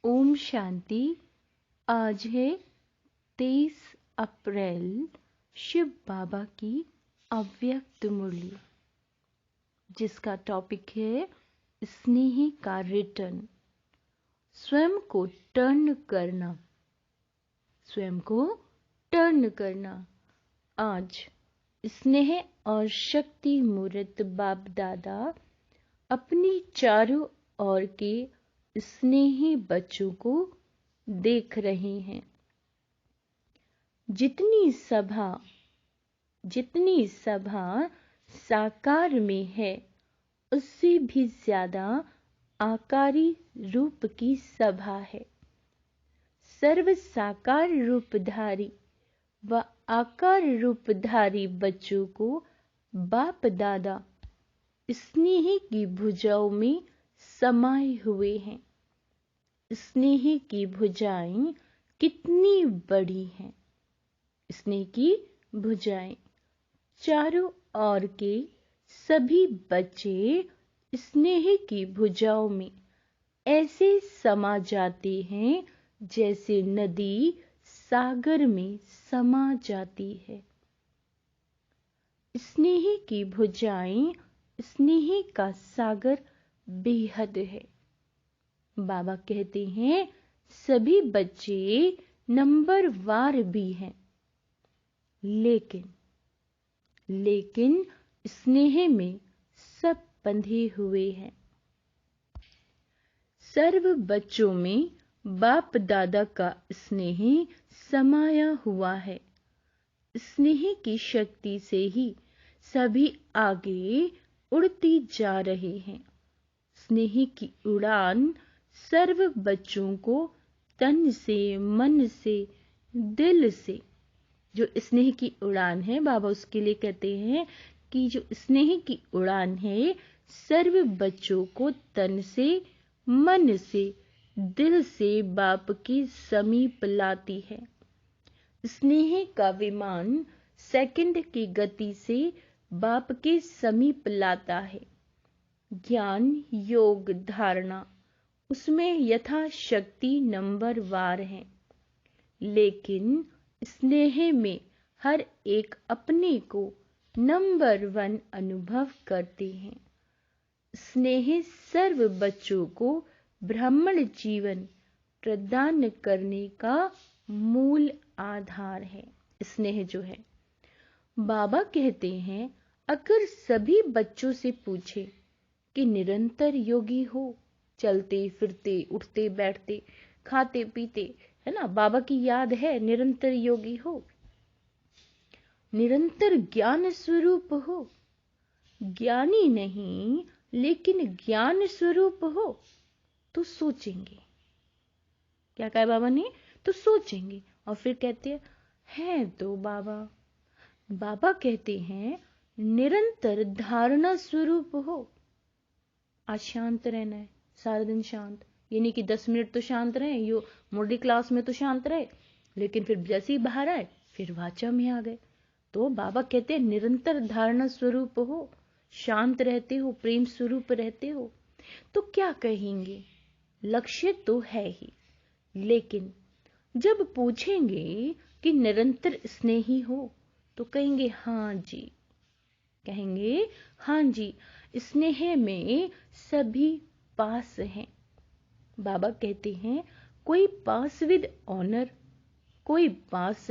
ओम शांति। आज है 23 अप्रैल, शिव बाबा की अव्यक्त मुरली, जिसका टॉपिक है स्नेही का रिटर्न। स्वयं को टर्न करना, स्वयं को टर्न करना। आज स्नेह और शक्ति मूर्त बाप दादा अपनी चारों ओर के स्नेही बच्चों को देख रहे हैं। जितनी सभा साकार में है, उससे भी ज्यादा आकारी रूप की सभा है। सर्व साकार रूपधारी व आकार रूपधारी बच्चों को बाप दादा स्नेह की भुजाओं में समाये हुए हैं। स्नेह की भुजाएं कितनी बड़ी हैं। स्नेह की भुजाएं, चारों ओर के सभी बच्चे स्नेह की भुजाओं में ऐसे समा जाते हैं जैसे नदी सागर में समा जाती है। स्नेह की भुजाएं, स्नेह का सागर बेहद है। बाबा कहते हैं सभी बच्चे नंबर वार भी हैं, लेकिन स्नेह में सब बंधे हुए हैं। सर्व बच्चों में बाप दादा का स्नेह समाया हुआ है। स्नेह की शक्ति से ही सभी आगे उड़ती जा रहे हैं। स्नेह की उड़ान सर्व बच्चों को तन से, मन से, दिल से, जो स्नेह की उड़ान है, बाबा उसके लिए कहते हैं कि जो स्नेह की उड़ान है, सर्व बच्चों को तन से, मन से, दिल से बाप के समीप लाती है। स्नेह का विमान सेकंड की गति से बाप के समीप लाता है। ज्ञान, योग, धारणा उसमें यथाशक्ति नंबर वार है, लेकिन स्नेह में हर एक अपने को नंबर 1 अनुभव करते हैं। स्नेह सर्व बच्चों को ब्राह्मण जीवन प्रदान करने का मूल आधार है। स्नेह जो है, बाबा कहते हैं अगर सभी बच्चों से पूछे कि निरंतर योगी हो, चलते फिरते, उठते बैठते, खाते पीते, है ना, बाबा की याद है, निरंतर योगी हो, निरंतर ज्ञान स्वरूप हो, ज्ञानी नहीं लेकिन ज्ञान स्वरूप हो, तो सोचेंगे। क्या कहा बाबा ने? तो सोचेंगे। और फिर कहते हैं तो बाबा कहते हैं निरंतर धारणा स्वरूप हो। आज शांत रहना है, सारा दिन शांत, ये नहीं कि 10 मिनट तो शांत रहे, यो मुरली क्लास में तो शांत रहे, लेकिन फिर जैसे ही बाहर आए फिर वाचा में आ गए। तो बाबा कहते हैं निरंतर धारणा स्वरूप हो, शांत रहते हो, प्रेम स्वरूप रहते हो। तो क्या कहेंगे? लक्ष्य तो है ही, लेकिन जब पूछेंगे कि निरंतर स्नेही हो, तो कहेंगे हाँ जी, कहेंगे हाँ जी, स्नेह में सभी पास हैं। बाबा कहते हैं कोई पास विद ऑनर, कोई पास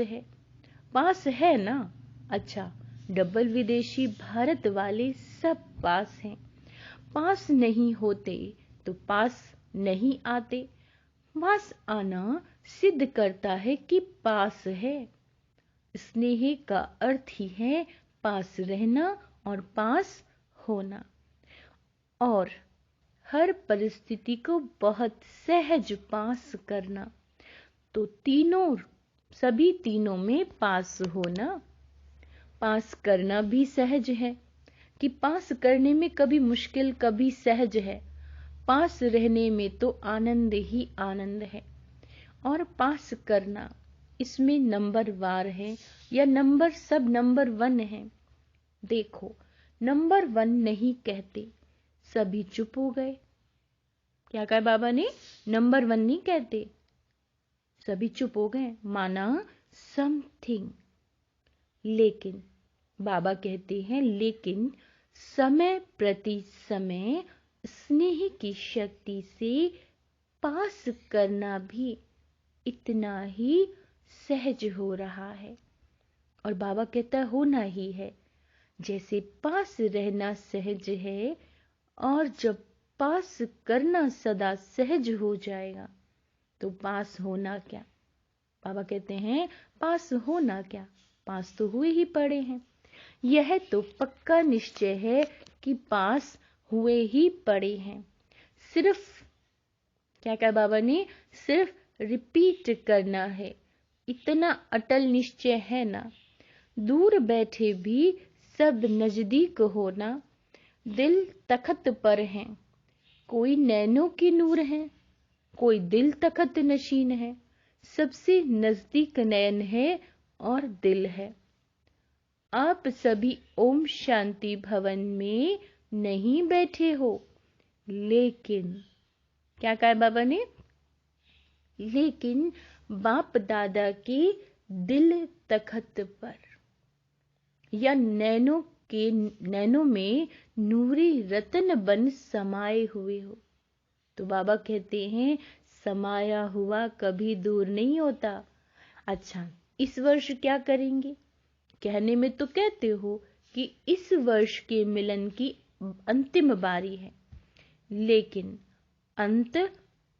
है ना। अच्छा, डबल विदेशी भारत वाले सब पास हैं। पास नहीं होते तो पास नहीं आते। पास आना सिद्ध करता है कि पास है। स्नेह का अर्थ ही है पास रहना और पास होना, और हर परिस्थिति को बहुत सहज पास करना। तो सभी तीनों में पास होना, पास करना भी सहज है कि पास करने में कभी मुश्किल कभी सहज है। पास रहने में तो आनंद ही आनंद है। और पास करना, इसमें नंबर वार है या सब नंबर 1 है। देखो, नंबर 1 नहीं कहते, सभी चुप हो गए। क्या कहा बाबा ने? नंबर 1 नहीं कहते। सभी चुप हो गए, माना समथिंग। लेकिन बाबा कहते हैं, लेकिन समय प्रति समय स्नेह की शक्ति से पास करना भी इतना ही सहज हो रहा है। और बाबा कहता है होना ही है। जैसे पास रहना सहज है, और जब पास करना सदा सहज हो जाएगा तो पास होना क्या? बाबा कहते हैं पास होना क्या, पास तो हुए ही पड़े हैं। यह तो पक्का निश्चय है कि पास हुए ही पड़े हैं। सिर्फ क्या कहा बाबा ने? सिर्फ रिपीट करना है। इतना अटल निश्चय है ना। दूर बैठे भी सब नजदीक होना। दिल तख्त पर है, कोई नैनों की नूर है, कोई दिल तख्त नशीन है। सबसे नजदीक नयन है और दिल है। आप सभी ओम शांति भवन में नहीं बैठे हो, लेकिन क्या कहा बाबा ने? लेकिन बाप दादा के दिल तख्त पर या नैनों में नूरी रतन बन समाये हुए हो। तो बाबा कहते हैं समाया हुआ कभी दूर नहीं होता। अच्छा, इस वर्ष क्या करेंगे? कहने में तो कहते हो कि इस वर्ष के मिलन की अंतिम बारी है, लेकिन अंत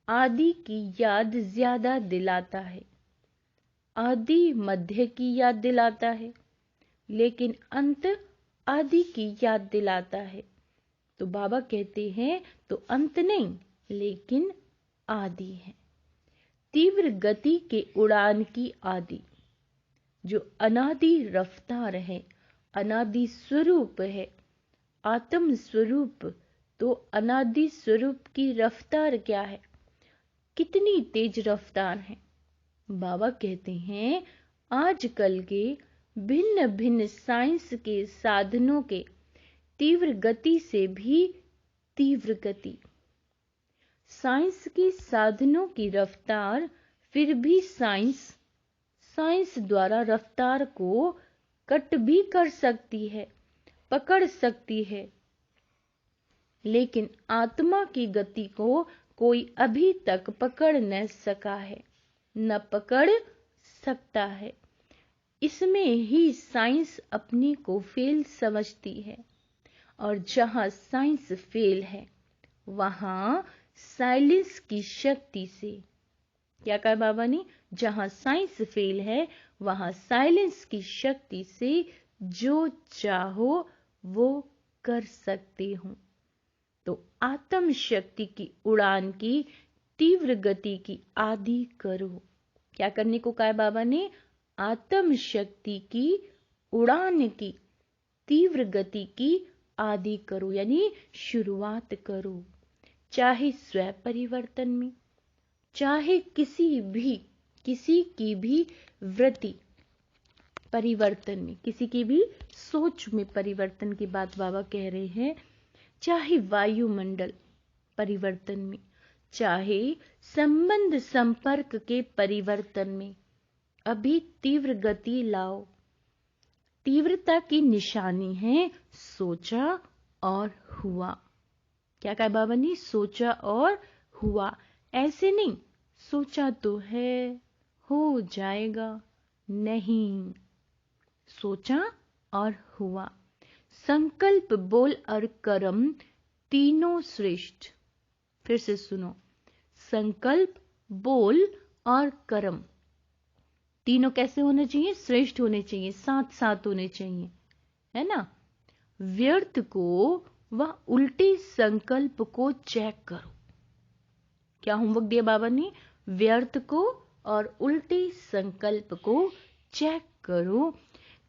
आदि की याद ज्यादा दिलाता है। आदि मध्य की याद दिलाता है, लेकिन अंत आदि की याद दिलाता है। तो बाबा कहते हैं तो अंत नहीं, लेकिन आदि है। तीव्र गति के उड़ान की आदि, जो अनादि रफ्तार है, अनादि स्वरूप है, आत्म स्वरूप। तो अनादि स्वरूप की रफ्तार क्या है? कितनी तेज रफ्तार है? बाबा कहते हैं आजकल के भिन्न भिन्न साइंस के साधनों के तीव्र गति से भी तीव्र गति। साइंस के साधनों की रफ्तार, फिर भी साइंस द्वारा रफ्तार को कट भी कर सकती है, पकड़ सकती है, लेकिन आत्मा की गति को कोई अभी तक पकड़ न सका है, न पकड़ सकता है। इसमें ही साइंस अपनी को फेल समझती है, और जहां साइंस फेल है वहां साइलेंस की शक्ति से, क्या कहा बाबा ने? जहां साइंस फेल है वहां साइलेंस की शक्ति से जो चाहो वो कर सकते हो। तो आत्म शक्ति की उड़ान की तीव्र गति की आदि करो। क्या करने को कहा बाबा ने? आत्म शक्ति की उड़ान की तीव्र गति की आदि करो, यानी शुरुआत करो। चाहे स्व परिवर्तन में, चाहे किसी की भी वृत्ति परिवर्तन में, किसी की भी सोच में परिवर्तन की बात बाबा कह रहे हैं। चाहे वायुमंडल परिवर्तन में, चाहे संबंध संपर्क के परिवर्तन में, अभी तीव्र गति लाओ। तीव्रता की निशानी है सोचा और हुआ। क्या कहा बाबा ने? सोचा और हुआ। ऐसे नहीं सोचा तो है हो जाएगा, नहीं, सोचा और हुआ। संकल्प, बोल और कर्म तीनों श्रेष्ठ। फिर से सुनो, संकल्प, बोल और कर्म तीनों कैसे होने चाहिए? श्रेष्ठ होने चाहिए, साथ साथ होने चाहिए, है ना। व्यर्थ को व उल्टे संकल्प को चेक करो। क्या होमवर्क दिया बाबा ने? व्यर्थ को और उल्टे संकल्प को चेक करो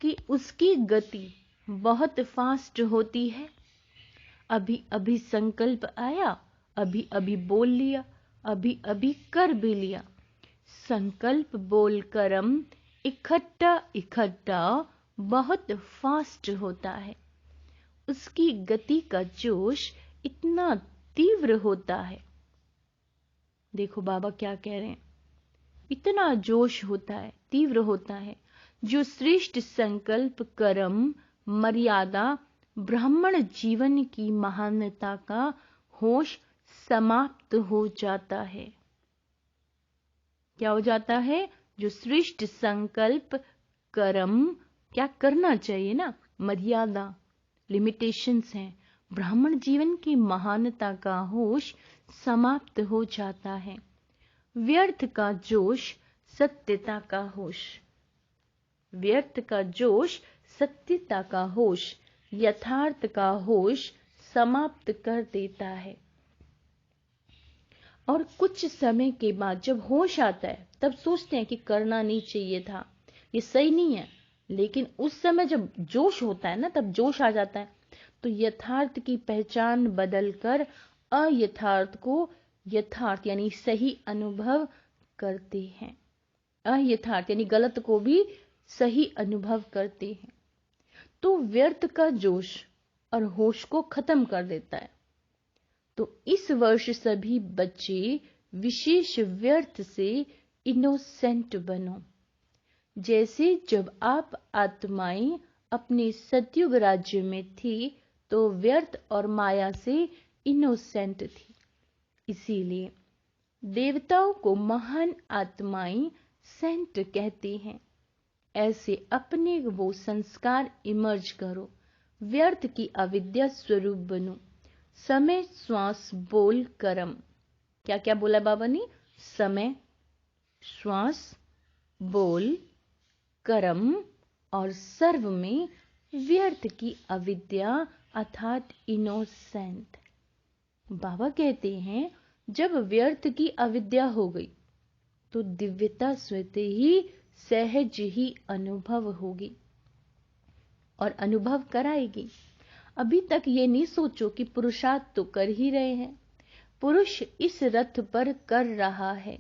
कि उसकी गति बहुत फास्ट होती है। अभी अभी संकल्प आया, अभी अभी बोल लिया, अभी अभी कर भी लिया। संकल्प, बोल, कर्म इकट्ठा बहुत फास्ट होता है। उसकी गति का जोश इतना तीव्र होता है। देखो बाबा क्या कह रहे हैं, इतना जोश होता है, तीव्र होता है, जो श्रेष्ठ संकल्प, कर्म, मर्यादा, ब्राह्मण जीवन की महानता का होश समाप्त हो जाता है। क्या हो जाता है? जो श्रेष्ठ संकल्प, कर्म, क्या करना चाहिए ना, मर्यादा, लिमिटेशंस हैं, ब्राह्मण जीवन की महानता का होश समाप्त हो जाता है। व्यर्थ का जोश, सत्यता का होश, व्यर्थ का जोश, सत्यता का होश, यथार्थ का होश समाप्त कर देता है। और कुछ समय के बाद जब होश आता है तब सोचते हैं कि करना नहीं चाहिए था, ये सही नहीं है, लेकिन उस समय जब जोश होता है ना, तब जोश आ जाता है, तो यथार्थ की पहचान बदलकर अयथार्थ को यथार्थ यानी सही अनुभव करते हैं। अयथार्थ यानी गलत को भी सही अनुभव करते हैं। तो व्यर्थ का जोश और होश को खत्म कर देता है। तो इस वर्ष सभी बच्चे विशेष व्यर्थ से इनोसेंट बनो। जैसे जब आप आत्माएं अपने सतयुग राज्य में थी तो व्यर्थ और माया से इनोसेंट थी। इसीलिए देवताओं को महान आत्माएं सेंट कहते हैं। ऐसे अपने वो संस्कार इमर्ज करो, व्यर्थ की अविद्या स्वरूप बनो। समय, श्वास, बोल, कर्म, क्या क्या बोला बाबा ने? समय, श्वास, बोल, कर्म और सर्व में व्यर्थ की अविद्या अर्थात इनोसेंट। बाबा कहते हैं जब व्यर्थ की अविद्या हो गई तो दिव्यता स्वतः ही सहज ही अनुभव होगी और अनुभव कराएगी। अभी तक ये नहीं सोचो कि पुरुषार्थ तो कर ही रहे हैं, पुरुष इस रथ पर कर रहा है,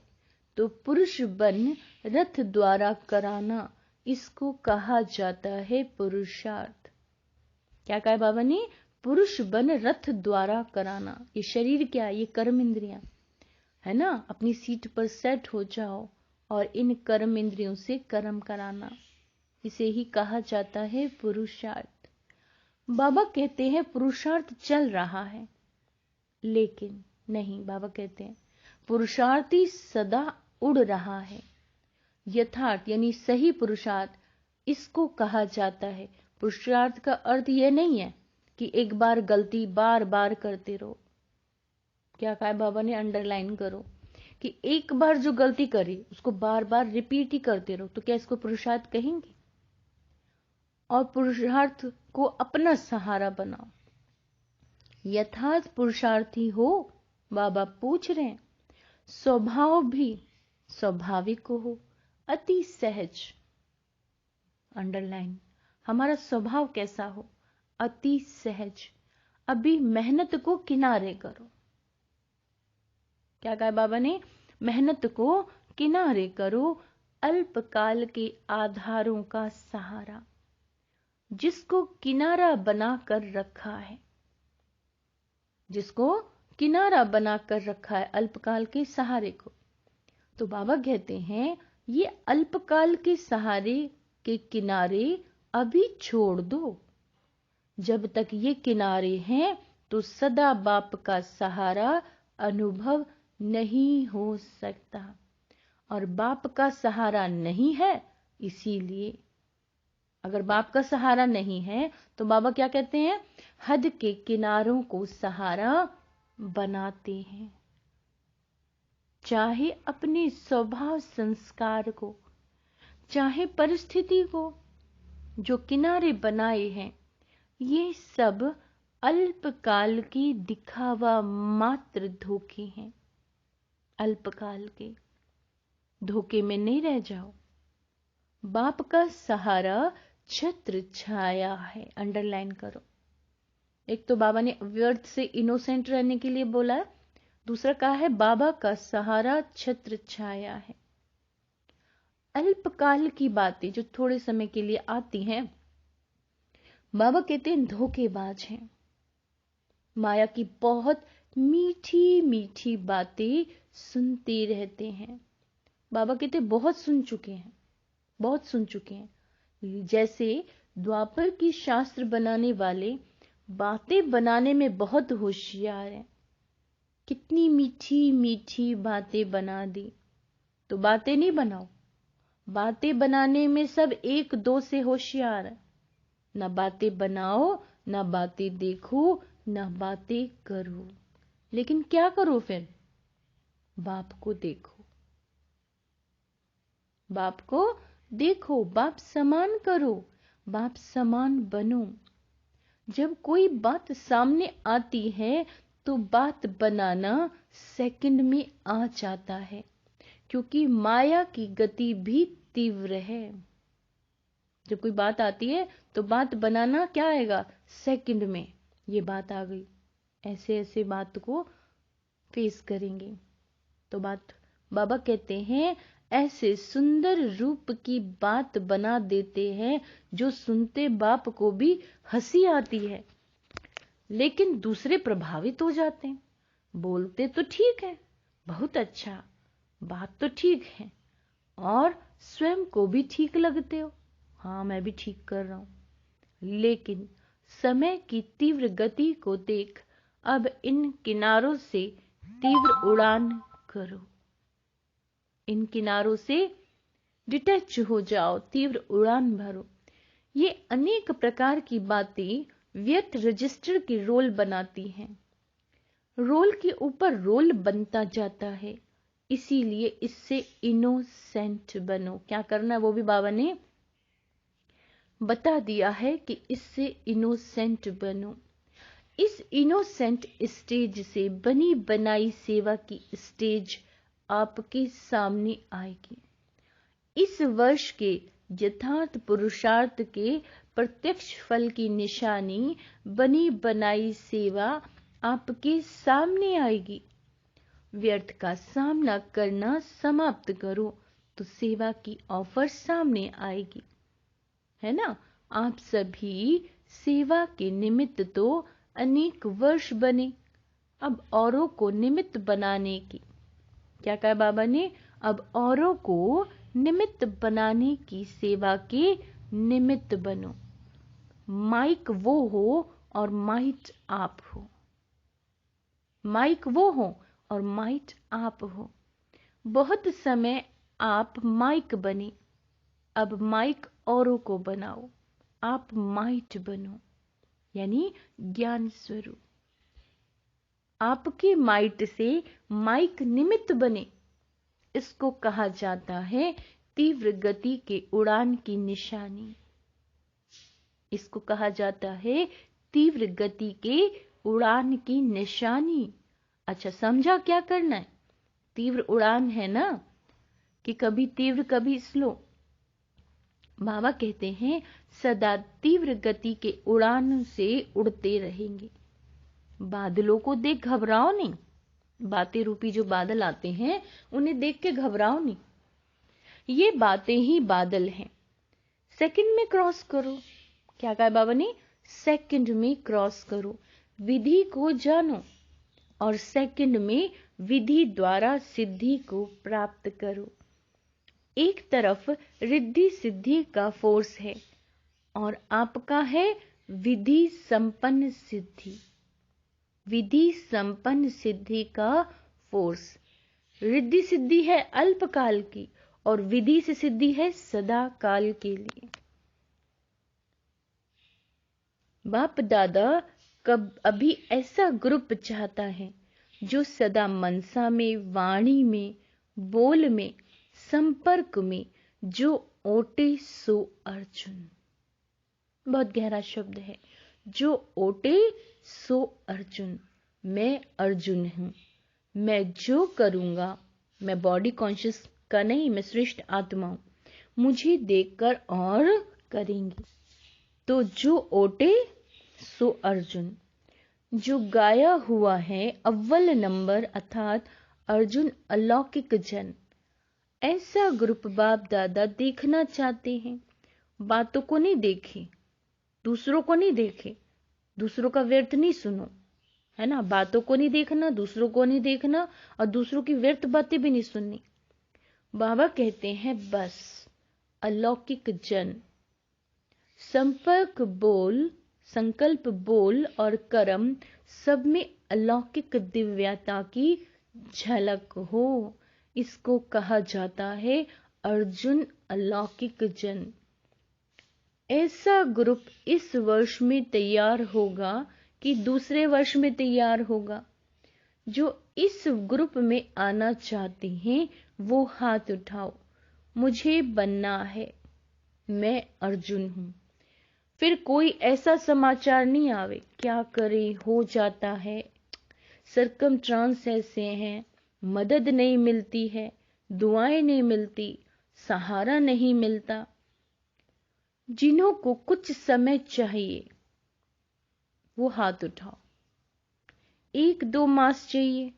तो पुरुष बन रथ द्वारा कराना, इसको कहा जाता है पुरुषार्थ। क्या कहा बाबा ने? पुरुष बन रथ द्वारा कराना। ये शरीर क्या है? ये कर्म इंद्रियां है ना, अपनी सीट पर सेट हो जाओ और इन कर्म इंद्रियों से कर्म कराना, इसे ही कहा जाता है पुरुषार्थ। बाबा कहते हैं पुरुषार्थ चल रहा है, लेकिन नहीं, बाबा कहते हैं पुरुषार्थी सदा उड़ रहा है। यथार्थ यानी सही पुरुषार्थ, इसको कहा जाता है। पुरुषार्थ का अर्थ यह नहीं है कि एक बार गलती बार बार करते रहो। क्या कहा बाबा ने? अंडरलाइन करो कि एक बार जो गलती करी उसको बार बार रिपीट ही करते रहो, तो क्या इसको पुरुषार्थ कहेंगे? और पुरुषार्थ को अपना सहारा बनाओ। यथार्थ पुरुषार्थी हो, बाबा पूछ रहे हैं। स्वभाव भी स्वाभाविक हो, अति सहज। अंडरलाइन, हमारा स्वभाव कैसा हो? अति सहज। अभी मेहनत को किनारे करो। क्या कहा बाबा ने? मेहनत को किनारे करो, अल्पकाल के आधारों का सहारा, जिसको किनारा बनाकर रखा है, जिसको किनारा बनाकर रखा है अल्पकाल के सहारे को। तो बाबा कहते हैं ये अल्पकाल के सहारे के किनारे अभी छोड़ दो। जब तक ये किनारे हैं तो सदा बाप का सहारा अनुभव नहीं हो सकता, और बाप का सहारा नहीं है, इसीलिए अगर बाप का सहारा नहीं है तो बाबा क्या कहते हैं? हद के किनारों को सहारा बनाते हैं। चाहे अपने स्वभाव संस्कार को, चाहे परिस्थिति को, जो किनारे बनाए हैं, ये सब अल्पकाल की दिखावा मात्र धोखे हैं। अल्पकाल के धोखे में नहीं रह जाओ। बाप का सहारा छत्र छाया है। अंडरलाइन करो। एक तो बाबा ने व्यर्थ से इनोसेंट रहने के लिए बोला, दूसरा कहा है बाबा का सहारा छत्र छाया है। अल्पकाल की बातें जो थोड़े समय के लिए आती हैं, बाबा कहते हैं धोखेबाज हैं, माया की बहुत मीठी मीठी बातें सुनते रहते हैं। बाबा कहते बहुत सुन चुके हैं, बहुत सुन चुके हैं। जैसे द्वापर की शास्त्र बनाने वाले बातें बनाने में बहुत होशियार हैं। कितनी मीठी मीठी बातें बना दी। तो बातें नहीं बनाओ, बातें बनाने में सब एक दो से होशियार है। ना बातें बनाओ, ना बातें देखो, ना बातें करो, लेकिन क्या करो फिर? बाप को देखो, बाप को देखो, बाप समान करो, बाप समान बनो। जब कोई बात सामने आती है तो बात बनाना सेकंड में आ जाता है, क्योंकि माया की गति भी तीव्र है। जब कोई बात आती है तो बात बनाना क्या आएगा? सेकंड में। ये बात आ गई, ऐसे ऐसे बात को फेस करेंगे। तो बात बाबा कहते हैं ऐसे सुंदर रूप की बात बना देते हैं जो सुनते बाप को भी हंसी आती है, लेकिन दूसरे प्रभावित हो जाते हैं। बोलते तो ठीक है, बहुत अच्छा, बात तो ठीक है, और स्वयं को भी ठीक लगते हो, हाँ मैं भी ठीक कर रहा हूं, लेकिन समय की तीव्र गति को देख अब इन किनारों से तीव्र उड़ान करो। इन किनारों से डिटैच हो जाओ, तीव्र उड़ान भरो। ये अनेक प्रकार की बातें व्यर्थ रजिस्टर के रोल बनाती हैं। रोल के ऊपर रोल बनता जाता है, इसीलिए इससे इनोसेंट बनो। क्या करना है वो भी बाबा ने बता दिया है कि इससे इनोसेंट बनो। इस इनोसेंट स्टेज से बनी बनाई सेवा की स्टेज आपके सामने आएगी। इस वर्ष के यथार्थ पुरुषार्थ के प्रत्यक्ष फल की निशानी बनी बनाई सेवा आपके सामने आएगी। व्यर्थ का सामना करना समाप्त करो तो सेवा की ऑफर सामने आएगी, है ना। आप सभी सेवा के निमित्त तो अनेक वर्ष बने, अब औरों को निमित्त बनाने की, क्या कहा बाबा ने? अब औरों को निमित्त बनाने की सेवा के निमित्त बनो। माइक वो हो और माइट आप हो, माइक वो हो और माइट आप हो। बहुत समय आप माइक बने, अब माइक औरों को बनाओ, आप माइट बनो, यानी ज्ञान स्वरूप। आपके माइट से माइक निमित्त बने, इसको कहा जाता है तीव्र गति के उड़ान की निशानी। इसको कहा जाता है तीव्र गति के उड़ान की निशानी। अच्छा समझा क्या करना है? तीव्र उड़ान है ना, कि कभी तीव्र कभी स्लो। बाबा कहते हैं सदा तीव्र गति के उड़ान से उड़ते रहेंगे। बादलों को देख घबराओ नहीं, बातें रूपी जो बादल आते हैं उन्हें देख के घबराओ नहीं, ये बातें ही बादल हैं। सेकंड में क्रॉस करो। क्या कहा बाबा ने? सेकंड में क्रॉस करो, विधि को जानो और सेकंड में विधि द्वारा सिद्धि को प्राप्त करो। एक तरफ रिद्धि सिद्धि का फोर्स है और आपका है विधि संपन्न सिद्धि। विधि संपन्न सिद्धि का फोर्स, रिद्धि सिद्धि है अल्पकाल की और विधि से सिद्धि है सदा काल के लिए। बाप दादा कब अभी ऐसा ग्रुप चाहता है जो सदा मनसा में, वाणी में, बोल में, संपर्क में जो ओटे सो अर्जुन। बहुत गहरा शब्द है, जो ओटे सो अर्जुन। मैं अर्जुन हूं, मैं जो करूंगा, मैं बॉडी कॉन्शियस का नहीं, मैं श्रेष्ठ आत्मा हूं, मुझे देखकर और करेंगे। तो जो ओटे सो अर्जुन, जो गाया हुआ है अव्वल नंबर अर्थात अर्जुन अलौकिक जन, ऐसा ग्रुप बाप दादा देखना चाहते हैं। बातों को नहीं देखे, दूसरों को नहीं देखे, दूसरों का व्यर्थ नहीं सुनो, है ना। बातों को नहीं देखना, दूसरों को नहीं देखना और दूसरों की व्यर्थ बातें भी नहीं सुननी। बाबा कहते हैं बस अलौकिक जन संकल्प बोल और कर्म सब में अलौकिक दिव्यता की झलक हो। इसको कहा जाता है अर्जुन अलौकिक जन। ऐसा ग्रुप इस वर्ष में तैयार होगा कि दूसरे वर्ष में तैयार होगा। जो इस ग्रुप में आना चाहते हैं वो हाथ उठाओ। मुझे बनना है, मैं अर्जुन हूं। फिर कोई ऐसा समाचार नहीं आवे क्या करे, हो जाता है, सरकमस्टांस ऐसे हैं, मदद नहीं मिलती है, दुआएं नहीं मिलती, सहारा नहीं मिलता। जिन्हों को कुछ समय चाहिए वो हाथ उठाओ। 1-2 मास चाहिए,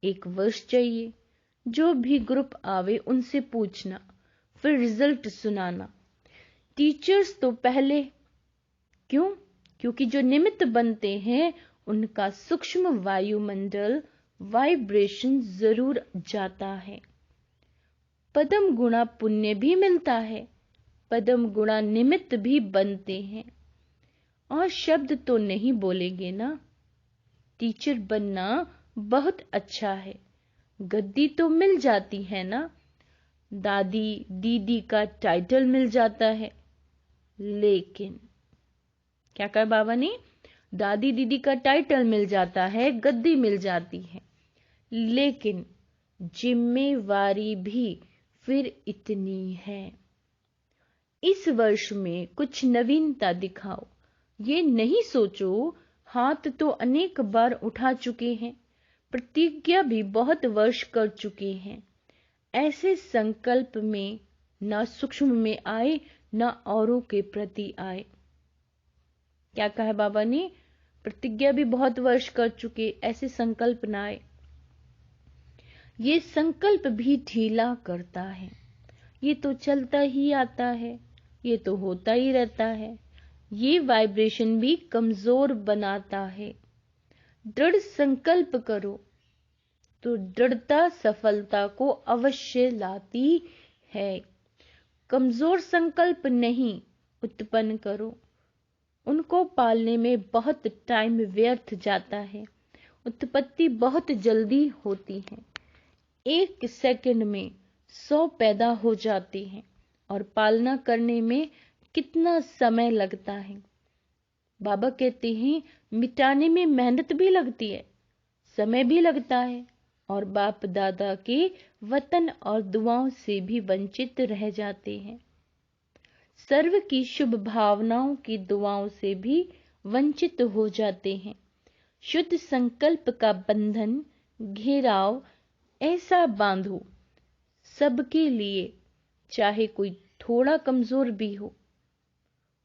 1 वर्ष चाहिए, जो भी ग्रुप आवे उनसे पूछना, फिर रिजल्ट सुनाना। टीचर्स तो पहले, क्यों? क्योंकि जो निमित्त बनते हैं उनका सूक्ष्म वायुमंडल वाइब्रेशन जरूर जाता है। पदम गुणा पुण्य भी मिलता है, पदम गुणा निमित्त भी बनते हैं। और शब्द तो नहीं बोलेंगे ना। टीचर बनना बहुत अच्छा है, गद्दी तो मिल जाती है ना, दादी दीदी का टाइटल मिल जाता है। लेकिन क्या कहा बाबा ने? दादी दीदी का टाइटल मिल जाता है, गद्दी मिल जाती है, लेकिन जिम्मेवारी भी फिर इतनी है। इस वर्ष में कुछ नवीनता दिखाओ। ये नहीं सोचो हाथ तो अनेक बार उठा चुके हैं, प्रतिज्ञा भी बहुत वर्ष कर चुके हैं। ऐसे संकल्प में न सूक्ष्म में आए न औरों के प्रति आए। क्या कहा बाबा ने? प्रतिज्ञा भी बहुत वर्ष कर चुके, ऐसे संकल्प न आए। ये संकल्प भी ढीला करता है। ये तो चलता ही आता है, ये तो होता ही रहता है। ये वाइब्रेशन भी कमजोर बनाता है। दृढ़ संकल्प करो तो दृढ़ता सफलता को अवश्य लाती है। कमजोर संकल्प नहीं उत्पन्न करो, उनको पालने में बहुत टाइम व्यर्थ जाता है। उत्पत्ति बहुत जल्दी होती है, 1 सेकंड में 100 पैदा हो जाते हैं और पालना करने में कितना समय लगता है। बाबा कहते हैं मिटाने में मेहनत भी लगती है, समय भी लगता है और बाप दादा के वतन और दुआओं से भी वंचित रह जाते हैं। सर्व की शुभ भावनाओं की दुआओं से भी वंचित हो जाते हैं। शुद्ध संकल्प का बंधन घेराव ऐसा बांधो सबके लिए, चाहे कोई थोड़ा कमजोर भी हो,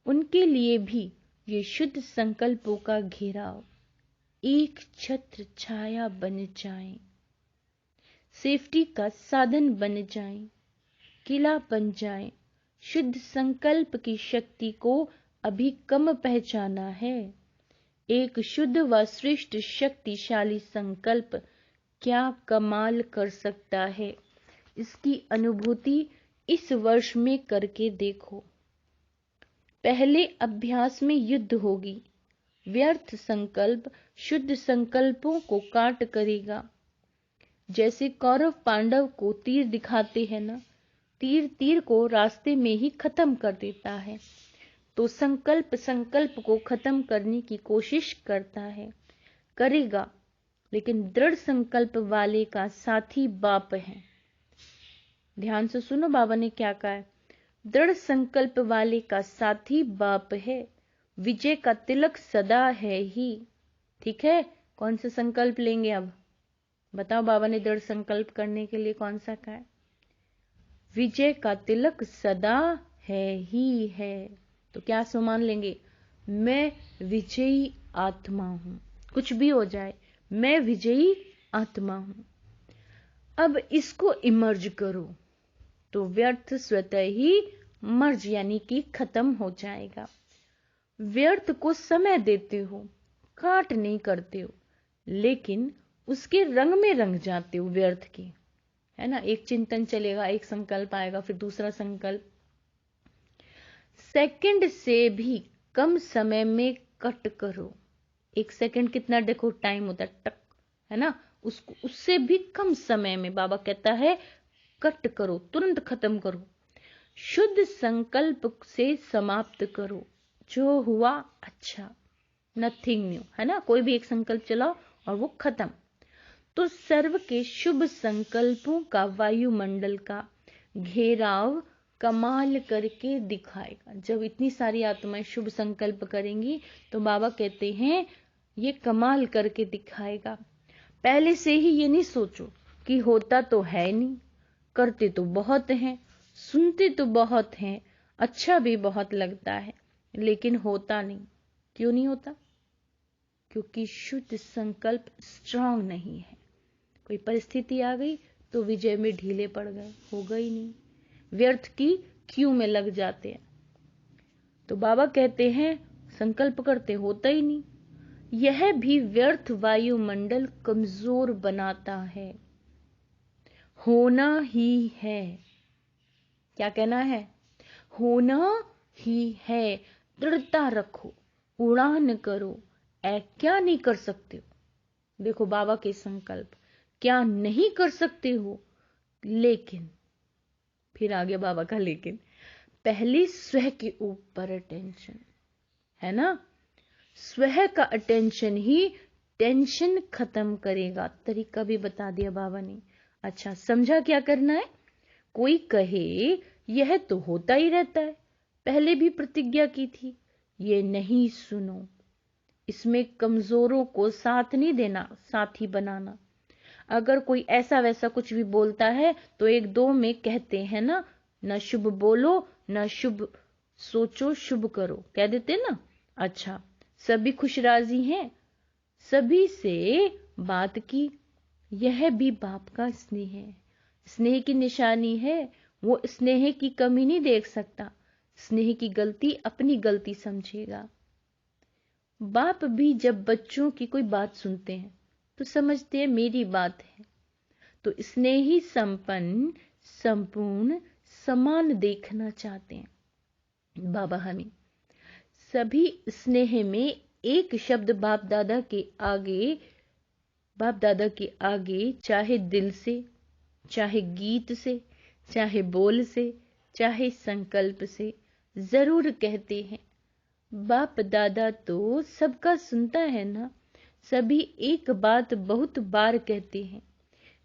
उनके लिए भी ये शुद्ध संकल्पों का घेराव एक छत्र छाया बन जाए, सेफ्टी का साधन बन जाए, किला बन जाए। शुद्ध संकल्प की शक्ति को अभी कम पहचाना है। एक शुद्ध व श्रेष्ठ शक्तिशाली संकल्प क्या कमाल कर सकता है, इसकी अनुभूति इस वर्ष में करके देखो। पहले अभ्यास में युद्ध होगी। व्यर्थ संकल्प शुद्ध संकल्पों को काट करेगा। जैसे कौरव पांडव को तीर दिखाते हैं ना, तीर को रास्ते में ही खत्म कर देता है। तो संकल्प को खत्म करने की कोशिश करता है, करेगा, लेकिन दृढ़ संकल्प वाले का साथी बाप है। ध्यान से सुनो बाबा ने क्या कहा है। दृढ़ संकल्प वाले का साथी बाप है, विजय का तिलक सदा है ही। ठीक है, कौन सा संकल्प लेंगे अब बताओ? बाबा ने दृढ़ संकल्प करने के लिए कौन सा कहा है? विजय का तिलक सदा है ही है। तो क्या सुमान लेंगे? मैं विजयी आत्मा हूं, कुछ भी हो जाए मैं विजयी आत्मा हूं। अब इसको इमर्ज करो तो व्यर्थ स्वतः ही मर्ज यानी कि खत्म हो जाएगा। व्यर्थ को समय देते हो, काट नहीं करते हो, लेकिन उसके रंग में रंग जाते हो व्यर्थ के, है ना। एक चिंतन चलेगा, एक संकल्प आएगा, फिर दूसरा संकल्प। सेकंड से भी कम समय में कट करो। 1 सेकंड कितना देखो टाइम होता है, टक, है ना। उसको उससे भी कम समय में बाबा कहता है कट करो, तुरंत खत्म करो। शुद्ध संकल्प से समाप्त करो। जो हुआ अच्छा, नथिंग न्यू, है ना। कोई भी एक संकल्प चलाओ और वो खत्म। तो सर्व के शुभ संकल्पों का वायुमंडल का घेराव कमाल करके दिखाएगा। जब इतनी सारी आत्माएं शुभ संकल्प करेंगी तो बाबा कहते हैं ये कमाल करके दिखाएगा। पहले से ही ये नहीं सोचो कि होता तो है नहीं, करते तो बहुत हैं, सुनते तो बहुत हैं, अच्छा भी बहुत लगता है, लेकिन होता नहीं। क्यों नहीं होता? क्योंकि शुद्ध संकल्प स्ट्रांग नहीं है। कोई परिस्थिति आ गई तो विजय में ढीले पड़ गए, होगा ही नहीं, व्यर्थ की क्यू में लग जाते हैं। तो बाबा कहते हैं संकल्प करते होता ही नहीं। यह भी व्यर्थ वायुमंडल कमजोर बनाता है। होना ही है। क्या कहना है? होना ही है। दृढ़ता रखो, उड़ान करो। क्या नहीं कर सकते हो? देखो बाबा के संकल्प, क्या नहीं कर सकते हो, लेकिन फिर आगे बाबा का लेकिन, पहले स्व के ऊपर अटेंशन, है ना। स्व का अटेंशन ही टेंशन खत्म करेगा। तरीका भी बता दिया बाबा ने। अच्छा, समझा क्या करना है? कोई कहे यह तो होता ही रहता है, पहले भी प्रतिज्ञा की थी, ये नहीं सुनो। इसमें कमजोरों को साथ नहीं देना, साथी बनाना। अगर कोई ऐसा वैसा कुछ भी बोलता है तो एक दो में कहते हैं ना, न शुभ बोलो न शुभ सोचो, शुभ करो, कह देते ना। अच्छा, सभी खुश राजी हैं, सभी से बात की। यह भी बाप का स्नेह है, स्नेह की निशानी है। वो स्नेह की कमी नहीं देख सकता, स्नेह की गलती अपनी गलती समझेगा। बाप भी जब बच्चों की कोई बात सुनते हैं तो समझते हैं मेरी बात है, तो स्नेही संपन्न संपूर्ण समान देखना चाहते हैं बाबा हमें। सभी स्नेह में एक शब्द बाप दादा के आगे चाहे दिल से, चाहे गीत से, चाहे बोल से, चाहे संकल्प से जरूर कहते हैं। बाप दादा तो सबका सुनता है ना। सभी एक बात बहुत बार कहते हैं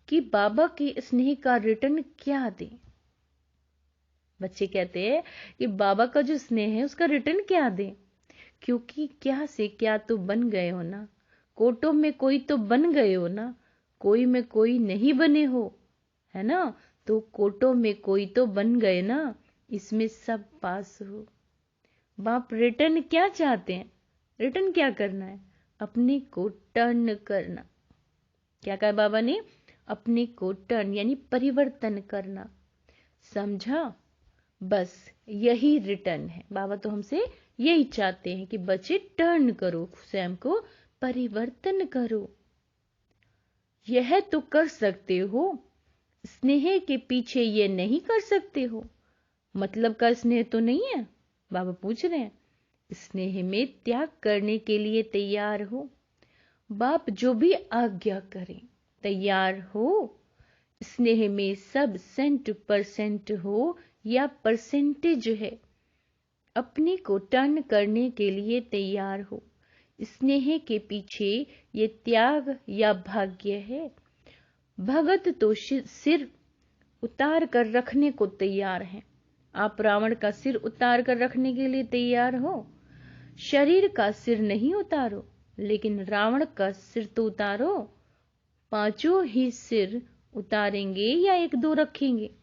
कि बाबा के स्नेह का रिटर्न क्या दें। बच्चे कहते हैं कि बाबा का जो स्नेह है उसका रिटर्न क्या दें, क्योंकि क्या से क्या तो बन गए हो ना। कोटों में कोई तो बन गए हो ना, कोई में कोई नहीं बने हो, है ना। तो कोटों में कोई तो बन गए ना, इसमें सब पास हो। बाप रिटर्न क्या चाहते हैं? रिटर्न क्या करना है? अपने को टर्न करना। क्या कहा बाबा ने? अपने को टर्न यानी परिवर्तन करना। समझा? बस यही रिटर्न है। बाबा तो हमसे यही चाहते हैं कि बच्चे टर्न करो, स्वयं को परिवर्तन करो। यह तो कर सकते हो, स्नेह के पीछे ये नहीं कर सकते हो। मतलब का स्नेह तो नहीं है, बाबा पूछ रहे हैं। स्नेह में त्याग करने के लिए तैयार हो। बाप जो भी आज्ञा करें तैयार हो। स्नेह में सब 100% हो या परसेंटेज है, अपने को टर्न करने के लिए तैयार हो। स्नेह के पीछे ये त्याग या भाग्य है। भगत तो सिर उतार कर रखने को तैयार हैं। आप रावण का सिर उतार कर रखने के लिए तैयार हो। शरीर का सिर नहीं उतारो, लेकिन रावण का सिर तो उतारो। पांचों ही सिर उतारेंगे या एक दो रखेंगे?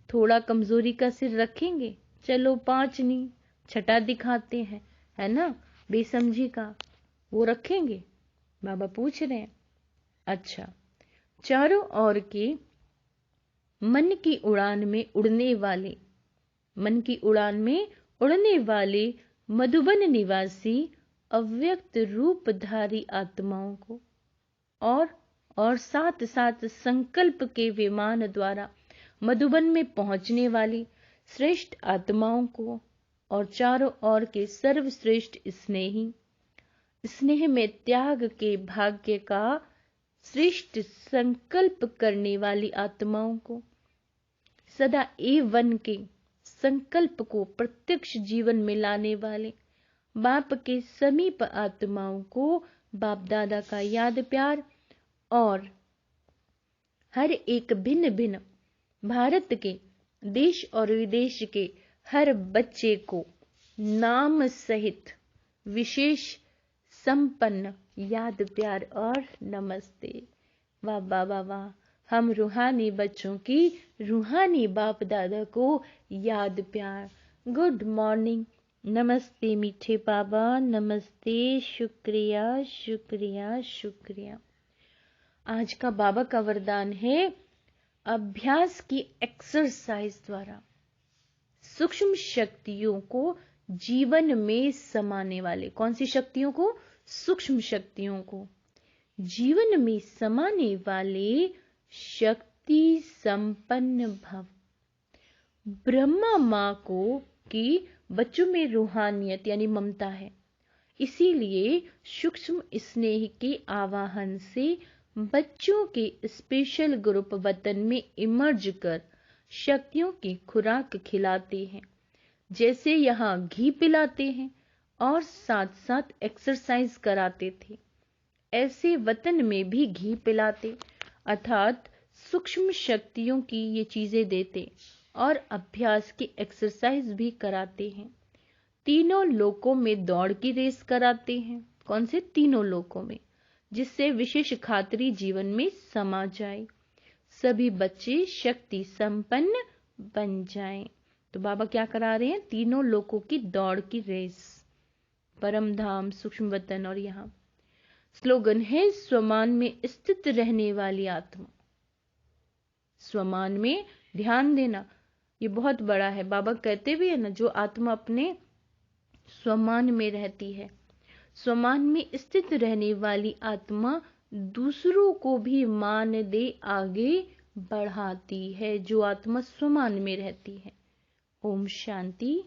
थोड़ा कमजोरी का सिर रखेंगे, चलो 5 नहीं, छठा दिखाते हैं, है ना, बेसमझी का वो रखेंगे? बाबा पूछ रहे हैं। अच्छा, चारों ओर के मन की उड़ान में उड़ने वाले, मन की उड़ान में उड़ने वाले मधुबन निवासी अव्यक्त रूपधारी आत्माओं को और साथ साथ संकल्प के विमान द्वारा मधुबन में पहुंचने वाली श्रेष्ठ आत्माओं को और चारों ओर के सर्वश्रेष्ठ स्नेह में त्याग के भाग्य का श्रेष्ठ संकल्प करने वाली आत्माओं को, सदा A1 के संकल्प को प्रत्यक्ष जीवन में लाने वाले बाप के समीप आत्माओं को बाप दादा का याद प्यार, और हर एक भिन्न भिन्न भारत के देश और विदेश के हर बच्चे को नाम सहित विशेष संपन्न याद प्यार और नमस्ते। वाह वाह वाह वाह, हम रूहानी बच्चों की रूहानी बाप दादा को याद प्यार। गुड मॉर्निंग, नमस्ते मीठे बाबा, नमस्ते, शुक्रिया शुक्रिया शुक्रिया। आज का बाबा का वरदान है अभ्यास की एक्सरसाइज द्वारा सूक्ष्म शक्तियों को जीवन में समाने वाले। कौन सी शक्तियों को? सूक्ष्म शक्तियों को जीवन में समाने वाले शक्ति संपन्न भव। ब्रह्मा माँ को की बच्चों में रूहानियत यानी ममता है, इसीलिए सूक्ष्म स्नेह के आवाहन से बच्चों के स्पेशल ग्रुप वतन में इमर्ज कर शक्तियों की खुराक खिलाते हैं। जैसे यहाँ घी पिलाते हैं और साथ साथ एक्सरसाइज कराते थे, ऐसे वतन में भी घी पिलाते अर्थात सूक्ष्म शक्तियों की ये चीजें देते और अभ्यास की एक्सरसाइज भी कराते हैं। तीनों लोकों में दौड़ की रेस कराते हैं। कौन से? तीनों लोकों में, जिससे विशेष खातरी जीवन में समा जाए, सभी बच्चे शक्ति संपन्न बन जाएं। तो बाबा क्या करा रहे हैं? तीनों लोकों की दौड़ की रेस, परम धाम, सूक्ष्म वतन और यहाँ। स्लोगन है स्वमान में स्थित रहने वाली आत्मा। स्वमान में ध्यान देना ये बहुत बड़ा है। बाबा कहते भी है ना, जो आत्मा अपने स्वमान में रहती है, स्वमान में स्थित रहने वाली आत्मा दूसरों को भी मान दे आगे बढ़ाती है। जो आत्मा स्वमान में रहती है। ओम शांति।